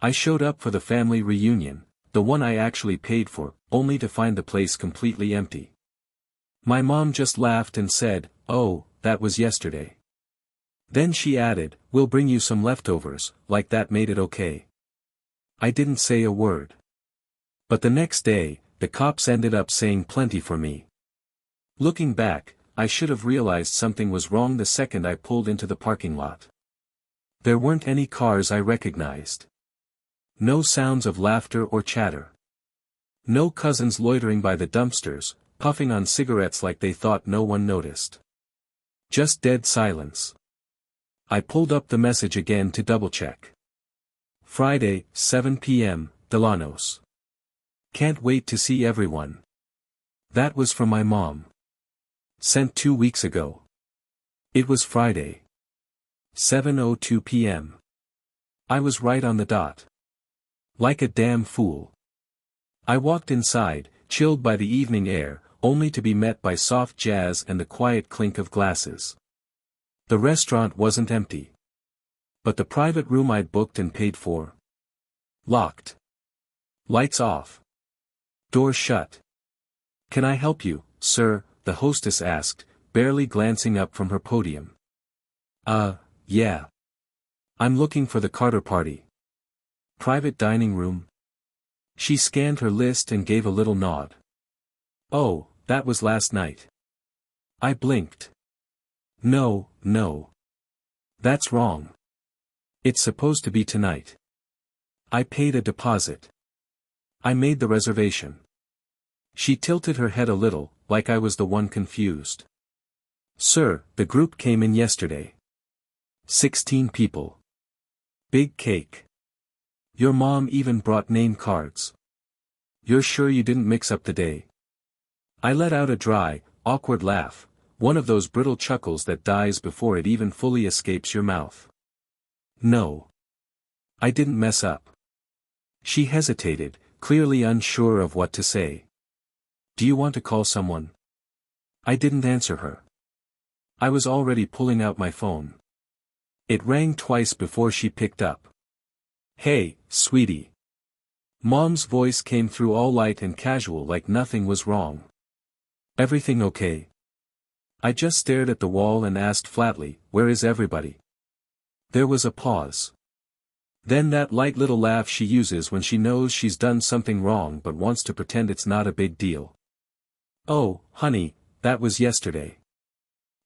I showed up for the family reunion, the one I actually paid for, only to find the place completely empty. My mom just laughed and said, "Oh, that was yesterday." Then she added, "We'll bring you some leftovers," like that made it okay. I didn't say a word. But the next day, the cops ended up saying plenty for me. Looking back, I should have realized something was wrong the second I pulled into the parking lot. There weren't any cars I recognized. No sounds of laughter or chatter. No cousins loitering by the dumpsters, puffing on cigarettes like they thought no one noticed. Just dead silence. I pulled up the message again to double-check. Friday, 7 p.m., Delanos. Can't wait to see everyone. That was from my mom. Sent 2 weeks ago. It was Friday. 7:02 p.m. I was right on the dot. Like a damn fool. I walked inside, chilled by the evening air, only to be met by soft jazz and the quiet clink of glasses. The restaurant wasn't empty. But the private room I'd booked and paid for? Locked. Lights off. Door shut. "Can I help you, sir?" the hostess asked, barely glancing up from her podium. Yeah. I'm looking for the Carter party. Private dining room?" She scanned her list and gave a little nod. "Oh, that was last night." I blinked. No. That's wrong. It's supposed to be tonight. I paid a deposit. I made the reservation. She tilted her head a little, like I was the one confused. "Sir, the group came in yesterday. 16 people. Big cake. Your mom even brought name cards. You're sure you didn't mix up the day?" I let out a dry, awkward laugh, one of those brittle chuckles that dies before it even fully escapes your mouth. "No. I didn't mess up." She hesitated, clearly unsure of what to say. "Do you want to call someone?" I didn't answer her. I was already pulling out my phone. It rang twice before she picked up. "Hey, sweetie." Mom's voice came through all light and casual like nothing was wrong. "Everything okay?" I just stared at the wall and asked flatly, "Where is everybody?" There was a pause. Then that light little laugh she uses when she knows she's done something wrong but wants to pretend it's not a big deal. "Oh, honey, that was yesterday.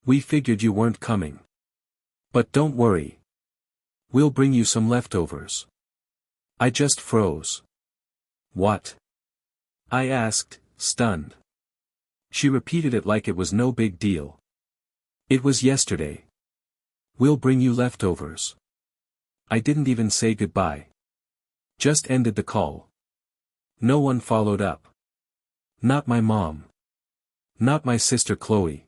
We figured you weren't coming. But don't worry. We'll bring you some leftovers." I just froze. "What?" I asked, stunned. She repeated it like it was no big deal. "It was yesterday. We'll bring you leftovers." I didn't even say goodbye. Just ended the call. No one followed up. Not my mom. Not my sister Chloe.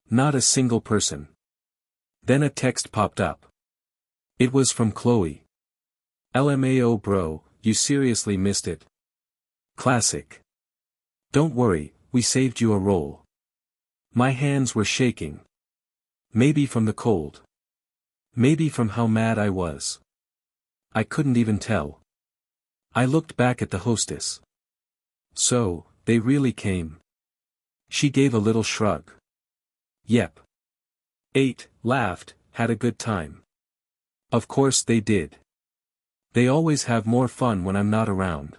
Not a single person. Then a text popped up. It was from Chloe. "LMAO bro, you seriously missed it. Classic. Don't worry, we saved you a roll." My hands were shaking. Maybe from the cold. Maybe from how mad I was. I couldn't even tell. I looked back at the hostess. "So, they really came?" She gave a little shrug. "Yep. Ate, laughed, had a good time." Of course they did. They always have more fun when I'm not around.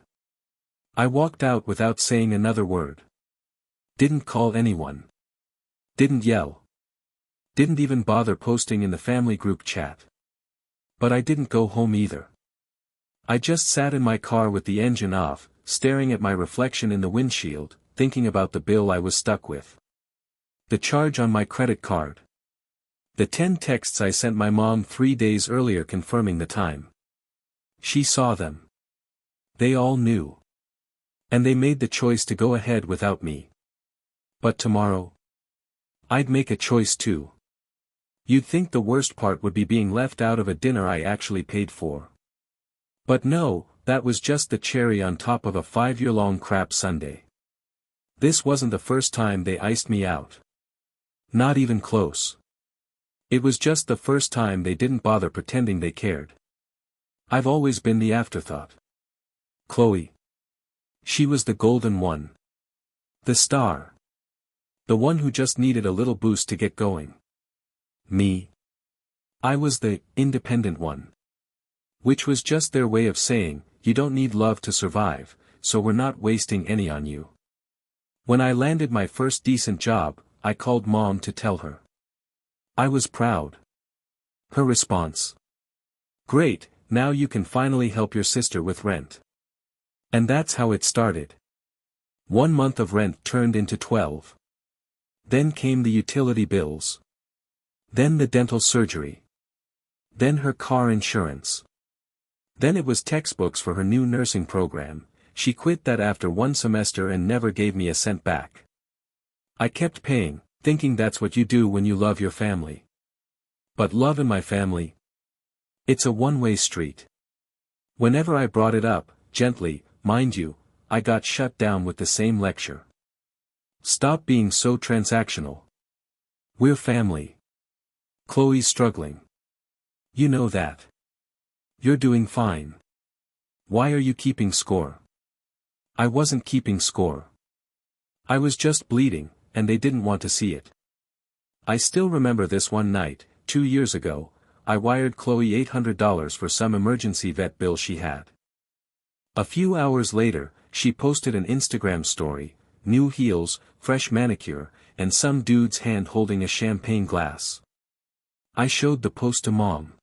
I walked out without saying another word. Didn't call anyone. Didn't yell. Didn't even bother posting in the family group chat. But I didn't go home either. I just sat in my car with the engine off, staring at my reflection in the windshield, thinking about the bill I was stuck with. The charge on my credit card. The 10 texts I sent my mom 3 days earlier confirming the time. She saw them. They all knew. And they made the choice to go ahead without me. But tomorrow? I'd make a choice too. You'd think the worst part would be being left out of a dinner I actually paid for. But no, that was just the cherry on top of a 5-year-long crap sundae. This wasn't the first time they iced me out. Not even close. It was just the first time they didn't bother pretending they cared. I've always been the afterthought. Chloe. She was the golden one. The star. The one who just needed a little boost to get going. Me. I was the independent one. Which was just their way of saying, you don't need love to survive, so we're not wasting any on you. When I landed my first decent job, I called Mom to tell her. I was proud. Her response. Great, now you can finally help your sister with rent. And that's how it started. 1 month of rent turned into 12. Then came the utility bills. Then the dental surgery. Then her car insurance. Then it was textbooks for her new nursing program. She quit that after 1 semester and never gave me a cent back. I kept paying, thinking that's what you do when you love your family. But love in my family? It's a one-way street. Whenever I brought it up, gently, mind you, I got shut down with the same lecture. Stop being so transactional. We're family. Chloe's struggling. You know that. You're doing fine. Why are you keeping score? I wasn't keeping score. I was just bleeding, and they didn't want to see it. I still remember this one night, 2 years ago, I wired Chloe $800 for some emergency vet bill she had. A few hours later, she posted an Instagram story, new heels, fresh manicure, and some dude's hand holding a champagne glass. I showed the post to Mom.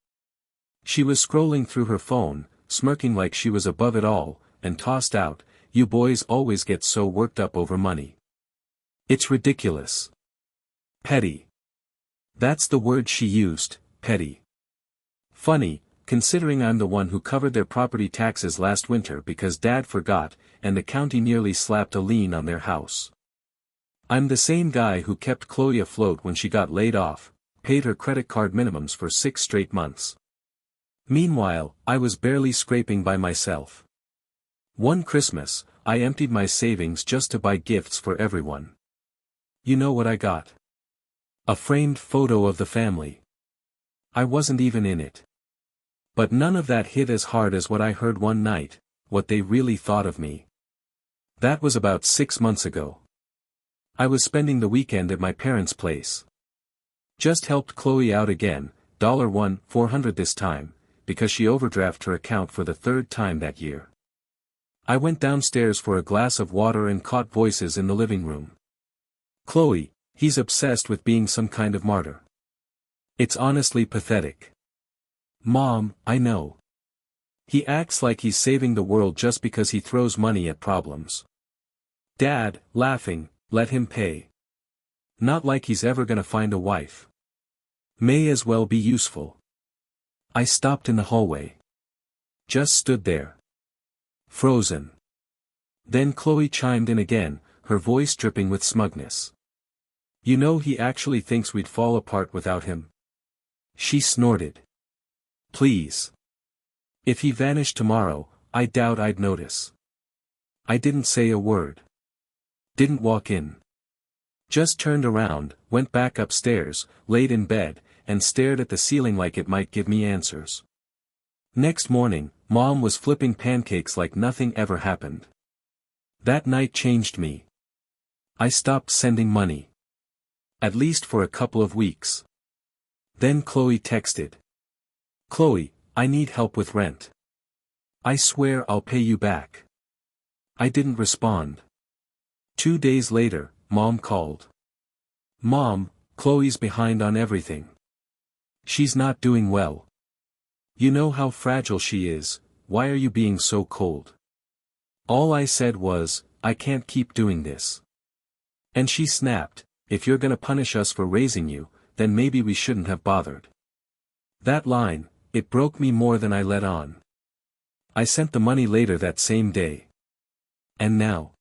She was scrolling through her phone, smirking like she was above it all, and tossed out, "You boys always get so worked up over money. It's ridiculous. Petty." That's the word she used, petty. Funny, considering I'm the one who covered their property taxes last winter because Dad forgot, and the county nearly slapped a lien on their house. I'm the same guy who kept Chloe afloat when she got laid off, paid her credit card minimums for 6 straight months. Meanwhile, I was barely scraping by myself. One Christmas, I emptied my savings just to buy gifts for everyone. You know what I got? A framed photo of the family. I wasn't even in it. But none of that hit as hard as what I heard one night, what they really thought of me. That was about 6 months ago. I was spending the weekend at my parents' place. Just helped Chloe out again, $400 this time, because she overdrafted her account for the 3rd time that year. I went downstairs for a glass of water and caught voices in the living room. Chloe, he's obsessed with being some kind of martyr. It's honestly pathetic. Mom, I know. He acts like he's saving the world just because he throws money at problems. Dad, laughing, let him pay. Not like he's ever gonna find a wife. May as well be useful. I stopped in the hallway. Just stood there. Frozen. Then Chloe chimed in again, her voice dripping with smugness. You know he actually thinks we'd fall apart without him. She snorted. Please. If he vanished tomorrow, I doubt I'd notice. I didn't say a word. Didn't walk in. Just turned around, went back upstairs, laid in bed, and stared at the ceiling like it might give me answers. Next morning, Mom was flipping pancakes like nothing ever happened. That night changed me. I stopped sending money. At least for a couple of weeks. Then Chloe texted. Chloe, I need help with rent. I swear I'll pay you back. I didn't respond. 2 days later, Mom called. Mom, Chloe's behind on everything. She's not doing well. You know how fragile she is, why are you being so cold? All I said was, I can't keep doing this. And she snapped, if you're gonna punish us for raising you, then maybe we shouldn't have bothered. That line, it broke me more than I let on. I sent the money later that same day. And now?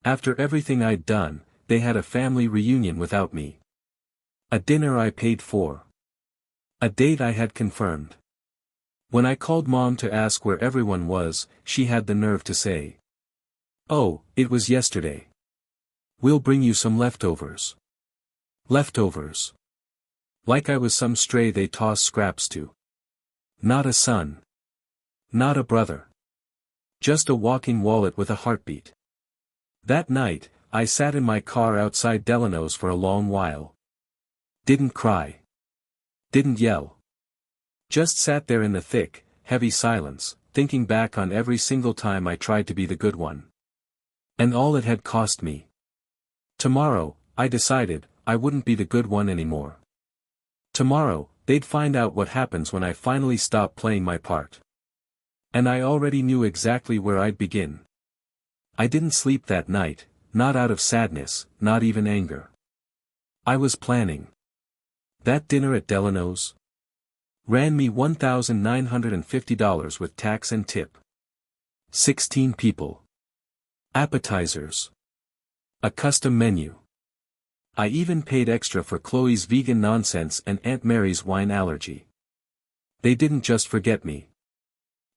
After everything I'd done, they had a family reunion without me. A dinner I paid for. A date I had confirmed. When I called Mom to ask where everyone was, she had the nerve to say. Oh, it was yesterday. We'll bring you some leftovers. Leftovers. Like I was some stray they toss scraps to. Not a son. Not a brother. Just a walking wallet with a heartbeat. That night, I sat in my car outside Delano's for a long while. Didn't cry. Didn't yell. Just sat there in the thick, heavy silence, thinking back on every single time I tried to be the good one. And all it had cost me. Tomorrow, I decided, I wouldn't be the good one anymore. Tomorrow, they'd find out what happens when I finally stop playing my part. And I already knew exactly where I'd begin. I didn't sleep that night, not out of sadness, not even anger. I was planning. That dinner at Delano's ran me $1,950 with tax and tip. 16 people. Appetizers. A custom menu. I even paid extra for Chloe's vegan nonsense and Aunt Mary's wine allergy. They didn't just forget me.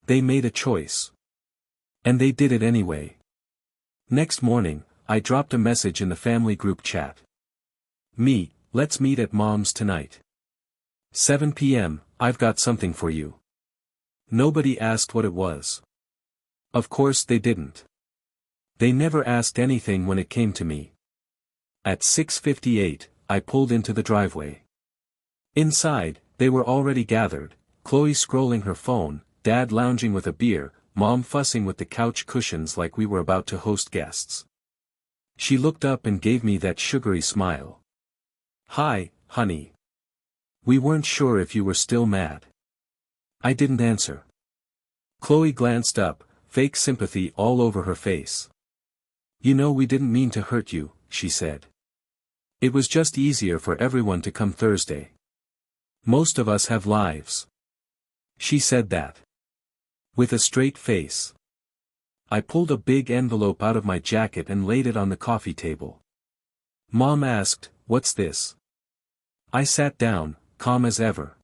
They made a choice. And they did it anyway. Next morning, I dropped a message in the family group chat. Let's meet at Mom's tonight. 7 p.m., I've got something for you. Nobody asked what it was. Of course they didn't. They never asked anything when it came to me. At 6:58, I pulled into the driveway. Inside, they were already gathered, Chloe scrolling her phone, Dad lounging with a beer, Mom fussing with the couch cushions like we were about to host guests. She looked up and gave me that sugary smile. "Hi, honey. We weren't sure if you were still mad." I didn't answer. Chloe glanced up, fake sympathy all over her face. "You know we didn't mean to hurt you," she said. "It was just easier for everyone to come Thursday. Most of us have lives." She said that with a straight face. I pulled a big envelope out of my jacket and laid it on the coffee table. Mom asked, "What's this?" I sat down, calm as ever.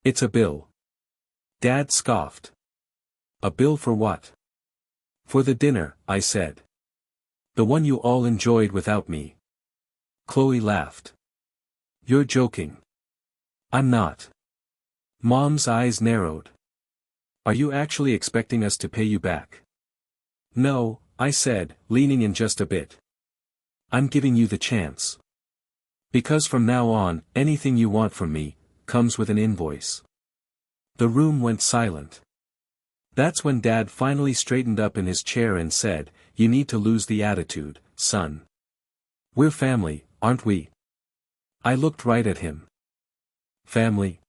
"It's a bill." Dad scoffed. "A bill for what?" "For the dinner," I said. "The one you all enjoyed without me." Chloe laughed. "You're joking." "I'm not." Mom's eyes narrowed. "Are you actually expecting us to pay you back?" "No," I said, leaning in just a bit. "I'm giving you the chance. Because from now on, anything you want from me, comes with an invoice." The room went silent. That's when Dad finally straightened up in his chair and said, "You need to lose the attitude, son. We're family, aren't we?" I looked right at him. "Family?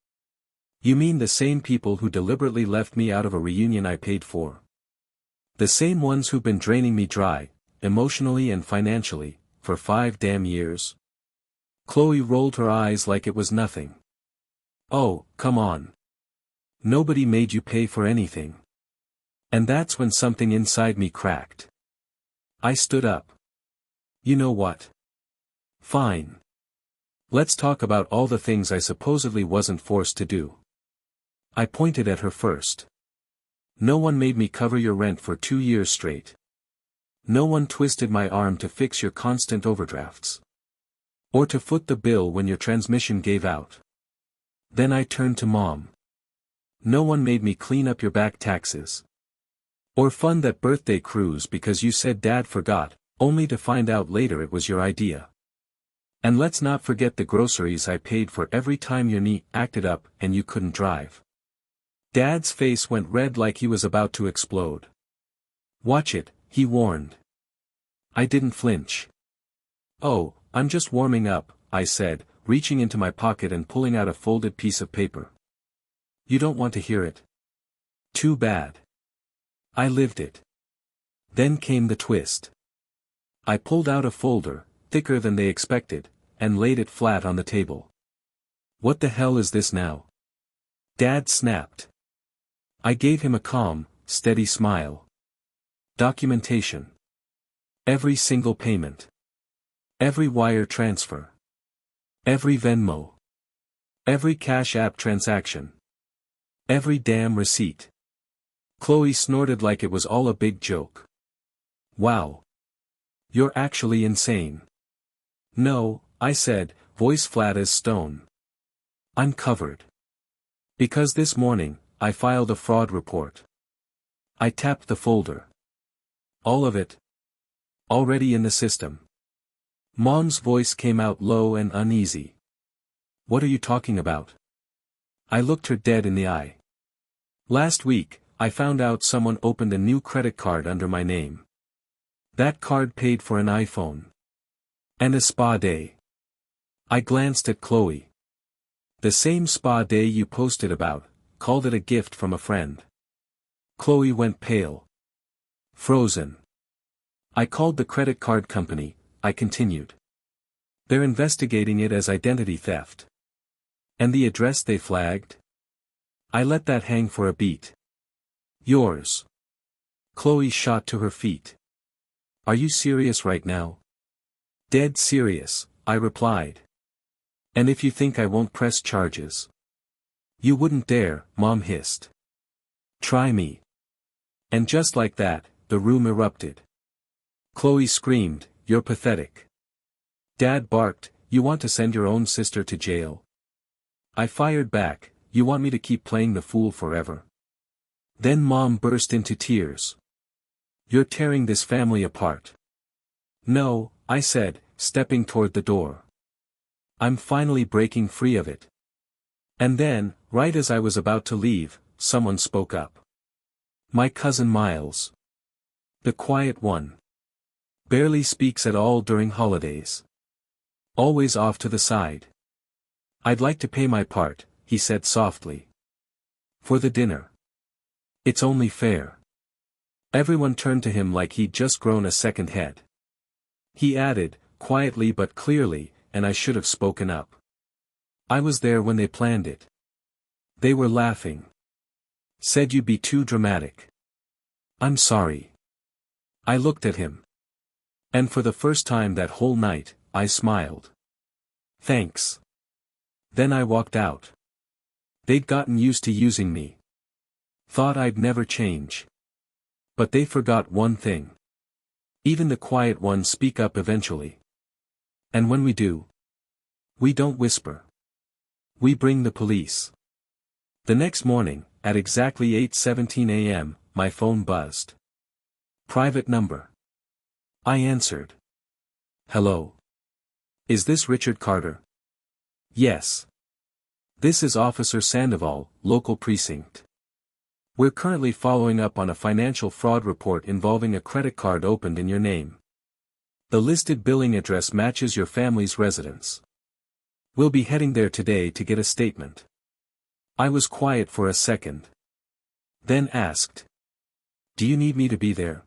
You mean the same people who deliberately left me out of a reunion I paid for? The same ones who've been draining me dry, emotionally and financially, for 5 damn years?" Chloe rolled her eyes like it was nothing. "Oh, come on. Nobody made you pay for anything." And that's when something inside me cracked. I stood up. "You know what? Fine. Let's talk about all the things I supposedly wasn't forced to do." I pointed at her first. "No one made me cover your rent for 2 years straight. No one twisted my arm to fix your constant overdrafts. Or to foot the bill when your transmission gave out." Then I turned to Mom. "No one made me clean up your back taxes. Or fund that birthday cruise because you said Dad forgot, only to find out later it was your idea. And let's not forget the groceries I paid for every time your knee acted up and you couldn't drive." Dad's face went red like he was about to explode. "Watch it," he warned. I didn't flinch. "Oh, I'm just warming up," I said, reaching into my pocket and pulling out a folded piece of paper. "You don't want to hear it? Too bad. I lived it." Then came the twist. I pulled out a folder, thicker than they expected, and laid it flat on the table. "What the hell is this now?" Dad snapped. I gave him a calm, steady smile. "Documentation. Every single payment. Every wire transfer. Every Venmo. Every Cash App transaction. Every damn receipt." Chloe snorted like it was all a big joke. "Wow. You're actually insane." "No," I said, voice flat as stone. "I'm covered. Because this morning, I filed a fraud report. I tapped the folder. All of it. Already in the system. Mom's voice came out low and uneasy. What are you talking about? I looked her dead in the eye. Last week, I found out someone opened a new credit card under my name. That card paid for an iPhone. And a spa day. I glanced at Chloe. The same spa day you posted about, called it a gift from a friend. Chloe went pale. Frozen. I called the credit card company, I continued. They're investigating it as identity theft. And the address they flagged? I let that hang for a beat. Yours. Chloe shot to her feet. Are you serious right now? Dead serious, I replied. And if you think I won't press charges? You wouldn't dare, Mom hissed. Try me. And just like that, the room erupted. Chloe screamed, You're pathetic. Dad barked, You want to send your own sister to jail? I fired back, You want me to keep playing the fool forever? Then Mom burst into tears. You're tearing this family apart. No, I said, stepping toward the door. I'm finally breaking free of it. And then, right as I was about to leave, someone spoke up. My cousin Miles. The quiet one. Barely speaks at all during holidays. Always off to the side. I'd like to pay my part, he said softly. For the dinner. It's only fair. Everyone turned to him like he'd just grown a second head. He added, quietly but clearly, and I should have spoken up. I was there when they planned it. They were laughing. Said you'd be too dramatic. I'm sorry. I looked at him. And for the first time that whole night, I smiled. Thanks. Then I walked out. They'd gotten used to using me. Thought I'd never change. But they forgot one thing. Even the quiet ones speak up eventually. And when we do, we don't whisper. We bring the police. The next morning, at exactly 8:17 a.m., my phone buzzed. Private number. I answered. Hello. Is this Richard Carter? Yes. This is Officer Sandoval, local precinct. We're currently following up on a financial fraud report involving a credit card opened in your name. The listed billing address matches your family's residence. We'll be heading there today to get a statement. I was quiet for a second. Then asked. Do you need me to be there?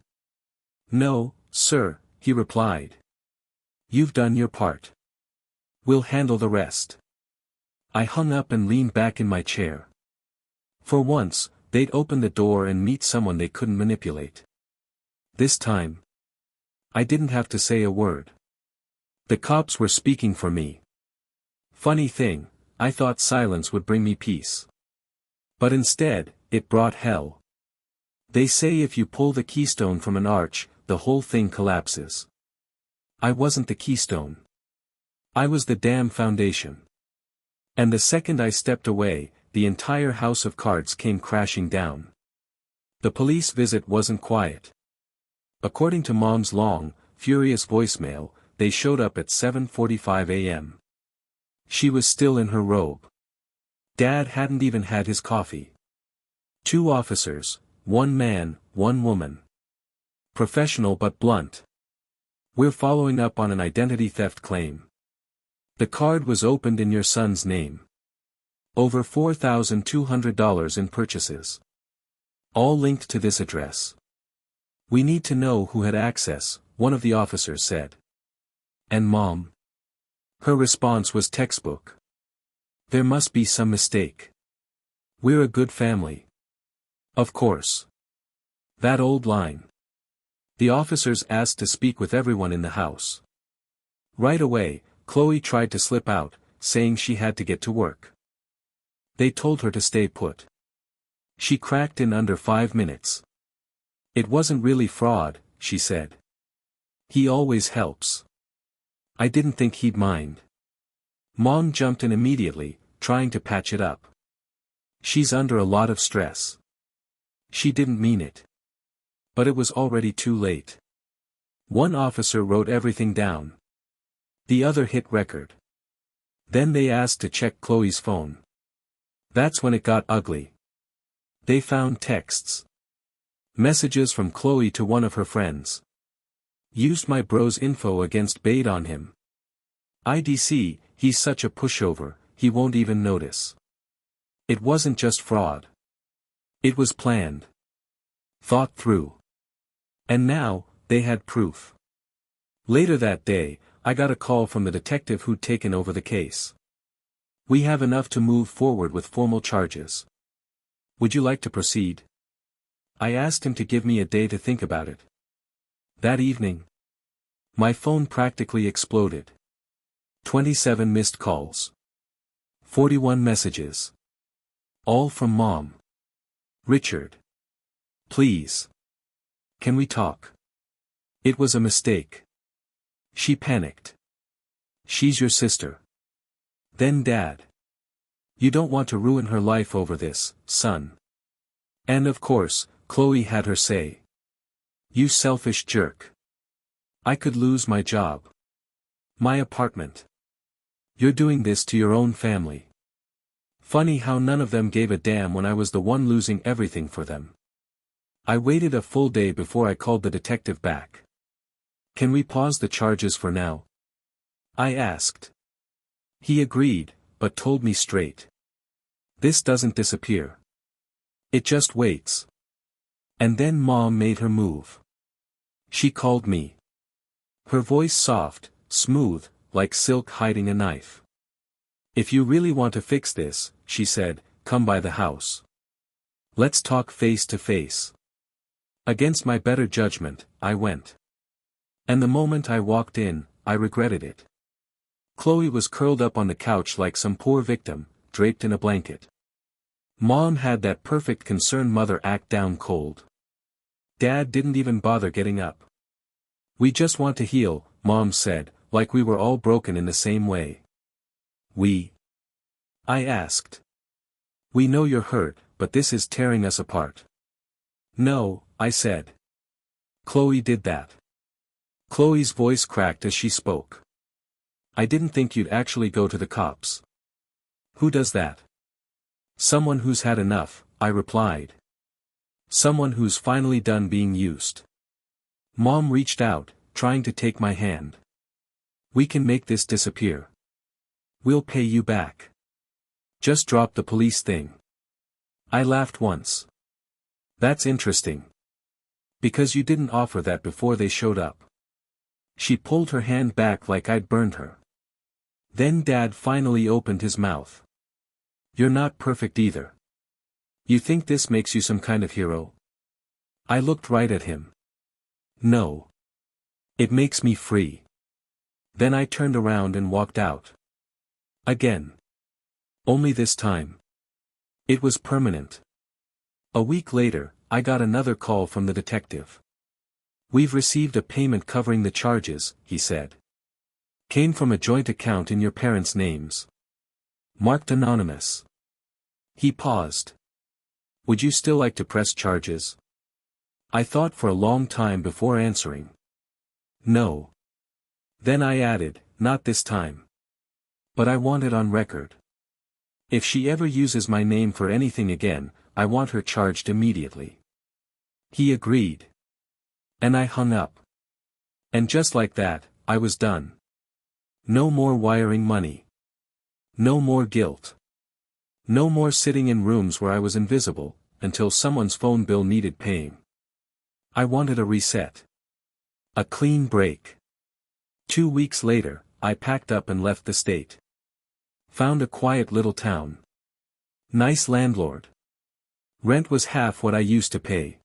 No, sir, he replied. You've done your part. We'll handle the rest. I hung up and leaned back in my chair. For once, they'd open the door and meet someone they couldn't manipulate. This time, I didn't have to say a word. The cops were speaking for me. Funny thing, I thought silence would bring me peace. But instead, it brought hell. They say if you pull the keystone from an arch, the whole thing collapses. I wasn't the keystone. I was the damn foundation. And the second I stepped away, the entire house of cards came crashing down. The police visit wasn't quiet. According to Mom's long, furious voicemail, they showed up at 7:45 a.m. She was still in her robe. Dad hadn't even had his coffee. 2 officers, 1 man, 1 woman. Professional but blunt. We're following up on an identity theft claim. The card was opened in your son's name. Over $4,200 in purchases. All linked to this address. We need to know who had access, one of the officers said. And Mom? Her response was textbook. There must be some mistake. We're a good family. Of course. That old line. The officers asked to speak with everyone in the house. Right away, Chloe tried to slip out, saying she had to get to work. They told her to stay put. She cracked in under 5 minutes. It wasn't really fraud, she said. He always helps. I didn't think he'd mind. Mom jumped in immediately, trying to patch it up. She's under a lot of stress. She didn't mean it. But it was already too late. One officer wrote everything down. The other hit record. Then they asked to check Chloe's phone. That's when it got ugly. They found texts. Messages from Chloe to one of her friends. Used my bro's info against bait on him. IDC, he's such a pushover, he won't even notice. It wasn't just fraud. It was planned. Thought through. And now, they had proof. Later that day, I got a call from the detective who'd taken over the case. We have enough to move forward with formal charges. Would you like to proceed? I asked him to give me a day to think about it. That evening, my phone practically exploded. 27 missed calls. 41 messages. All from Mom. Richard. Please. Can we talk? It was a mistake. She panicked. She's your sister. Then Dad. You don't want to ruin her life over this, son. And of course, Chloe had her say. You selfish jerk. I could lose my job. My apartment. You're doing this to your own family. Funny how none of them gave a damn when I was the one losing everything for them. I waited a full day before I called the detective back. Can we pause the charges for now? I asked. He agreed, but told me straight. This doesn't disappear. It just waits. And then Mom made her move. She called me. Her voice soft, smooth, like silk hiding a knife. If you really want to fix this, she said, come by the house. Let's talk face to face. Against my better judgment, I went. And the moment I walked in, I regretted it. Chloe was curled up on the couch like some poor victim, draped in a blanket. Mom had that perfect concerned mother act down cold. Dad didn't even bother getting up. We just want to heal, Mom said, like we were all broken in the same way. We? I asked. We know you're hurt, but this is tearing us apart. No, I said. Chloe did that. Chloe's voice cracked as she spoke. I didn't think you'd actually go to the cops. Who does that? Someone who's had enough, I replied. Someone who's finally done being used. Mom reached out, trying to take my hand. We can make this disappear. We'll pay you back. Just drop the police thing. I laughed once. That's interesting. Because you didn't offer that before they showed up. She pulled her hand back like I'd burned her. Then Dad finally opened his mouth. You're not perfect either. You think this makes you some kind of hero? I looked right at him. No. It makes me free. Then I turned around and walked out. Again. Only this time. It was permanent. A week later, I got another call from the detective. We've received a payment covering the charges, he said. Came from a joint account in your parents' names. Marked anonymous. He paused. Would you still like to press charges? I thought for a long time before answering. No. Then I added, not this time. But I want it on record. If she ever uses my name for anything again, I want her charged immediately. He agreed. And I hung up. And just like that, I was done. No more wiring money. No more guilt. No more sitting in rooms where I was invisible, until someone's phone bill needed paying. I wanted a reset. A clean break. 2 weeks later, I packed up and left the state. Found a quiet little town. Nice landlord. Rent was half what I used to pay.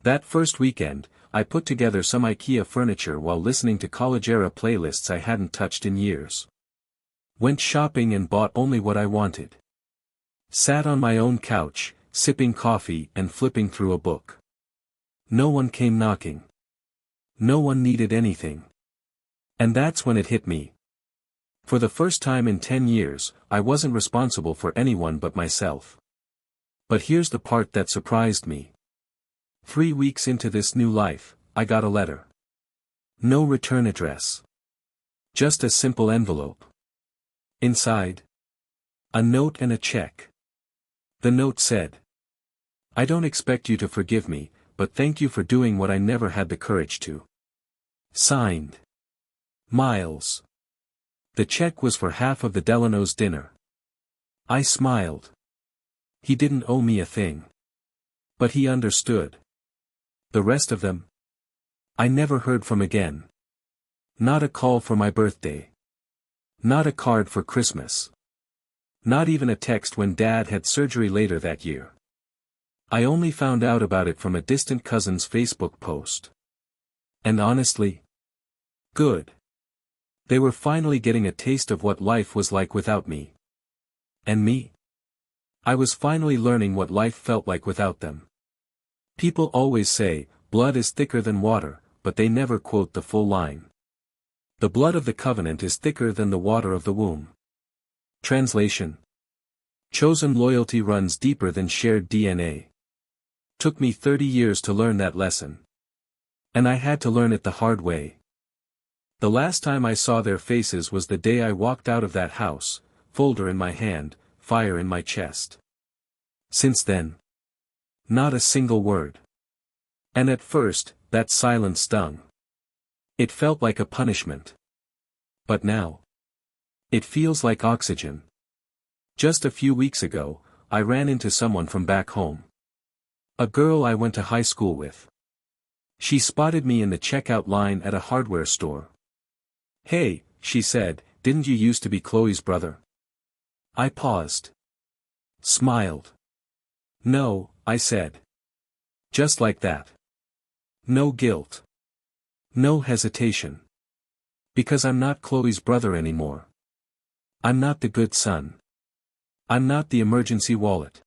That first weekend, I put together some IKEA furniture while listening to college-era playlists I hadn't touched in years. Went shopping and bought only what I wanted. Sat on my own couch, sipping coffee and flipping through a book. No one came knocking. No one needed anything. And that's when it hit me. For the first time in 10 years, I wasn't responsible for anyone but myself. But here's the part that surprised me. 3 weeks into this new life, I got a letter. No return address. Just a simple envelope. Inside, a note and a check. The note said, "I don't expect you to forgive me, but thank you for doing what I never had the courage to." Signed, Miles. The check was for half of the Delano's dinner. I smiled. He didn't owe me a thing. But he understood. The rest of them, I never heard from again. Not a call for my birthday. Not a card for Christmas. Not even a text when Dad had surgery later that year. I only found out about it from a distant cousin's Facebook post. And honestly, good. They were finally getting a taste of what life was like without me. And me? I was finally learning what life felt like without them. People always say, blood is thicker than water, but they never quote the full line. The blood of the covenant is thicker than the water of the womb. Translation. Chosen loyalty runs deeper than shared DNA. Took me 30 years to learn that lesson. And I had to learn it the hard way. The last time I saw their faces was the day I walked out of that house, folder in my hand, fire in my chest. Since then, not a single word. And at first, that silence stung. It felt like a punishment. But now, it feels like oxygen. Just a few weeks ago, I ran into someone from back home. A girl I went to high school with. She spotted me in the checkout line at a hardware store. "Hey," she said, "didn't you used to be Chloe's brother?" I paused. Smiled. "No," I said. Just like that. No guilt. No hesitation. Because I'm not Chloe's brother anymore. I'm not the good son. I'm not the emergency wallet.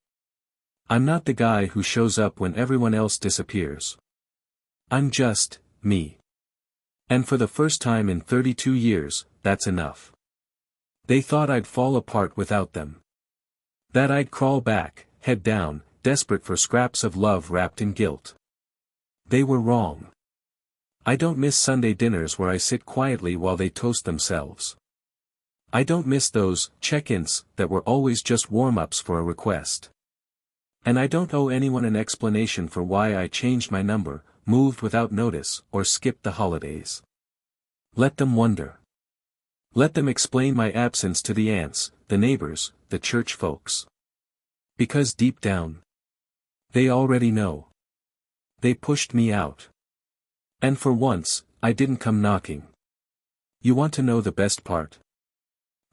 I'm not the guy who shows up when everyone else disappears. I'm just me. And for the first time in 32 years, that's enough. They thought I'd fall apart without them. That I'd crawl back, head down, desperate for scraps of love wrapped in guilt. They were wrong. I don't miss Sunday dinners where I sit quietly while they toast themselves. I don't miss those check-ins that were always just warm-ups for a request. And I don't owe anyone an explanation for why I changed my number, moved without notice, or skipped the holidays. Let them wonder. Let them explain my absence to the aunts, the neighbors, the church folks. Because deep down, they already know. They pushed me out. And for once, I didn't come knocking. You want to know the best part?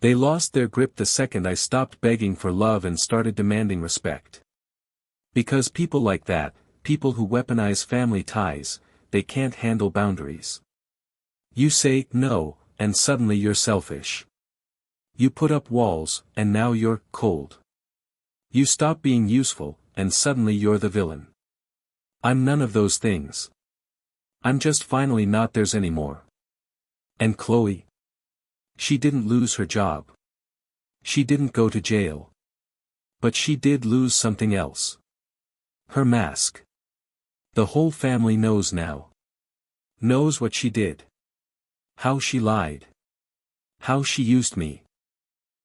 They lost their grip the second I stopped begging for love and started demanding respect. Because people like that, people who weaponize family ties, they can't handle boundaries. You say no, and suddenly you're selfish. You put up walls, and now you're cold. You stop being useful, and suddenly you're the villain. I'm none of those things. I'm just finally not theirs anymore. And Chloe? She didn't lose her job. She didn't go to jail. But she did lose something else. Her mask. The whole family knows now. Knows what she did. How she lied. How she used me.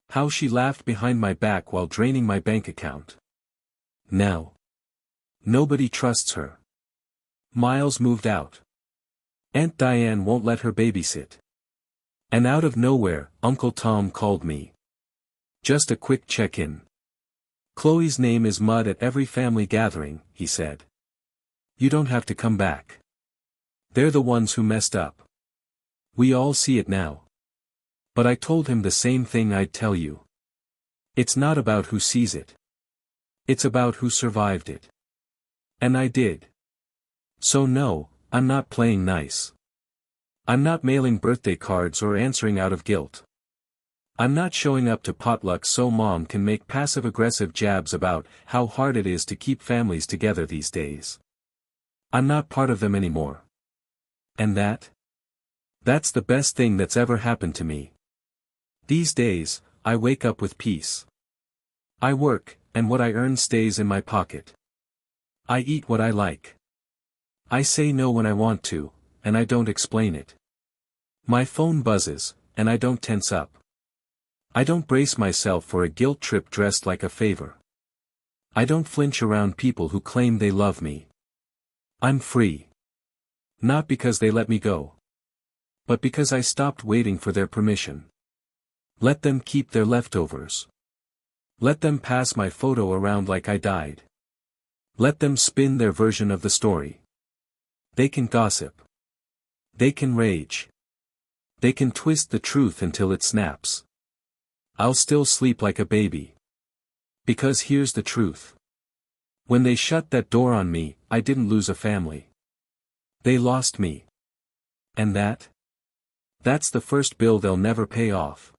How she laughed behind my back while draining my bank account. Now, nobody trusts her. Miles moved out. Aunt Diane won't let her babysit. And out of nowhere, Uncle Tom called me. Just a quick check-in. Chloe's name is mud at every family gathering, he said. You don't have to come back. They're the ones who messed up. We all see it now. But I told him the same thing I'd tell you. It's not about who sees it. It's about who survived it. And I did. So no, I'm not playing nice. I'm not mailing birthday cards or answering out of guilt. I'm not showing up to potluck so Mom can make passive-aggressive jabs about how hard it is to keep families together these days. I'm not part of them anymore. And that's the best thing that's ever happened to me. These days, I wake up with peace. I work, and what I earn stays in my pocket. I eat what I like. I say no when I want to, and I don't explain it. My phone buzzes, and I don't tense up. I don't brace myself for a guilt trip dressed like a favor. I don't flinch around people who claim they love me. I'm free. Not because they let me go, but because I stopped waiting for their permission. Let them keep their leftovers. Let them pass my photo around like I died. Let them spin their version of the story. They can gossip. They can rage. They can twist the truth until it snaps. I'll still sleep like a baby. Because here's the truth. When they shut that door on me, I didn't lose a family. They lost me. And that's the first bill they'll never pay off.